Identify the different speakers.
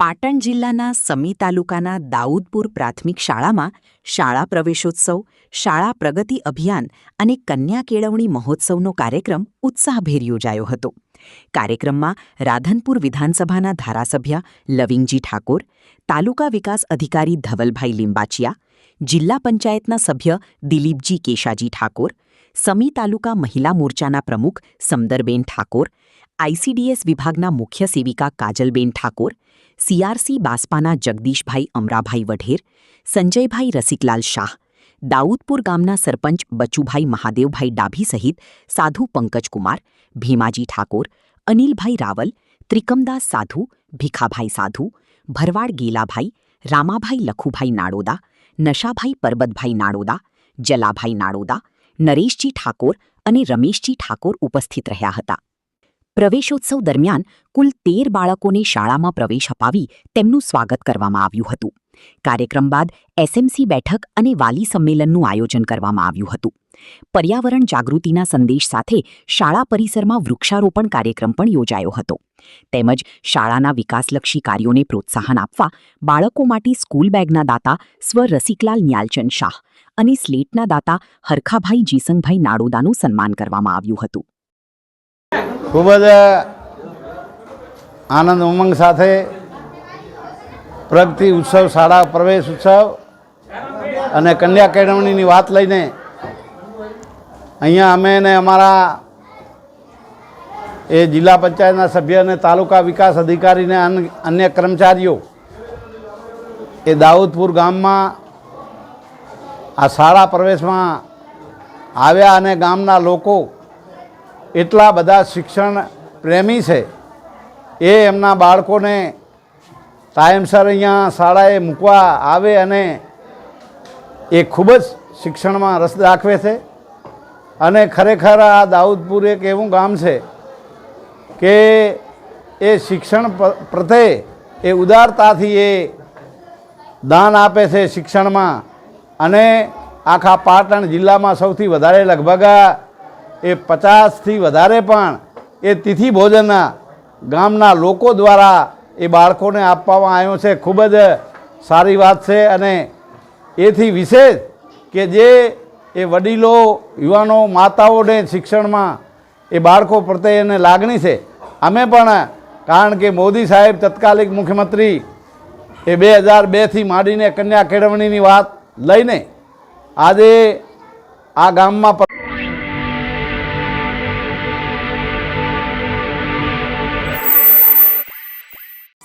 Speaker 1: પાટણ જિલ્લાના સમી તાલુકાના દાઉદપુર પ્રાથમિક શાળામાં શાળા પ્રવેશોત્સવ, શાળા પ્રગતિ અભિયાન અને કન્યા કેળવણી મહોત્સવનો કાર્યક્રમ ઉત્સાહભેર યોજાયો હતો. કાર્યક્રમમાં રાધનપુર વિધાનસભાના ધારાસભ્ય લવિંગજી ઠાકોર, તાલુકા વિકાસ અધિકારી ધવલભાઈ લિંબાચિયા, જિલ્લા પંચાયતના સભ્ય દિલીપજી કેશાજી ઠાકોર, સમી તાલુકા મહિલા મોરચાના પ્રમુખ સમદરબેન ઠાકોર, આઈસીડીએસ વિભાગના મુખ્ય સેવિકા કાજલબેન ઠાકોર, સીઆરસી બાસ્પાના જગદીશભાઈ અમરાભાઈ વઢેર, સંજયભાઈ રસિકલાલ શાહ, દાઉદપુર ગામના સરપંચ બચુભાઈ મહાદેવભાઈ ડાભી સહિત સાધુ પંકજકુમાર, ભીમાજી ઠાકોર, અનિલભાઈ રાવલ, ત્રિકમદાસ સાધુ, ભીખાભાઈ સાધુ, ભરવાડ ગેલાભાઈ, રામાભાઈ લખુભાઈ નાડોદા, નશાભાઈ પરબતભાઈ નાડોદા, જલાભાઈ નાડોદા, નરેશજી ઠાકોર અને રમેશજી ઠાકોર ઉપસ્થિત રહ્યા હતા. પ્રવેશોત્સવ દરમિયાન કુલ 13 બાળકોને શાળામાં પ્રવેશ અપાવી તેમનું સ્વાગત કરવામાં આવ્યું હતું. કાર્યક્રમ બાદ એસએમસી બેઠક અને વાલી સંમેલનનું આયોજન કરવામાં આવ્યું હતું. પર્યાવરણ જાગૃતિના સંદેશ સાથે શાળા પરિસરમાં વૃક્ષારોપણ કાર્યક્રમ પણ યોજાયો હતો. તેમજ શાળાના વિકાસલક્ષી કાર્યોને પ્રોત્સાહન આપવા બાળકો માટે સ્કૂલ બેગના દાતા સ્વ રસિકલાલ ન્યાલચંદ શાહ અને સ્લેટના દાતા હરખાભાઈ જીસંગભાઈ નાડોદાનું સન્માન કરવામાં આવ્યું હતું.
Speaker 2: ખૂબ જ આનંદ ઉમંગ સાથે પ્રગતિ ઉત્સવ, શાળા પ્રવેશ ઉત્સવ અને કન્યા કેળવણીની વાત લઈને અહીંયા અમે ને અમારા એ જિલ્લા પંચાયતના સભ્ય અને તાલુકા વિકાસ અધિકારીને અન્ય કર્મચારીઓ એ દાઉદપુર ગામમાં આ શાળા પ્રવેશમાં આવ્યા અને ગામના લોકો એટલા બધા શિક્ષણ પ્રેમી છે એ એમના બાળકોને ટાઈમસર અહીંયા શાળાએ મૂકવા આવે અને એ ખૂબ જ શિક્ષણમાં રસ દાખવે છે. અને ખરેખર આ દાઉદપુર એક એવું ગામ છે કે એ શિક્ષણ પ્રત્યે એ ઉદારતાથી એ દાન આપે છે શિક્ષણમાં. અને આખા પાટણ જિલ્લામાં સૌથી વધારે લગભગ એ 50થી વધારે પણ એ તિથિ ભોજનના ગામના લોકો દ્વારા એ બાળકોને આપવામાં આવ્યો છે. ખૂબ જ સારી વાત છે. અને એથી વિશેષ કે જે એ વડીલો, યુવાનો, માતાઓને શિક્ષણમાં એ બાળકો પ્રત્યે એને લાગણી છે. અમે પણ કારણ કે મોદી સાહેબ તત્કાલિક મુખ્યમંત્રી એ 2002થી માંડીને કન્યા કેળવણીની વાત લઈને આજે આ ગામમાં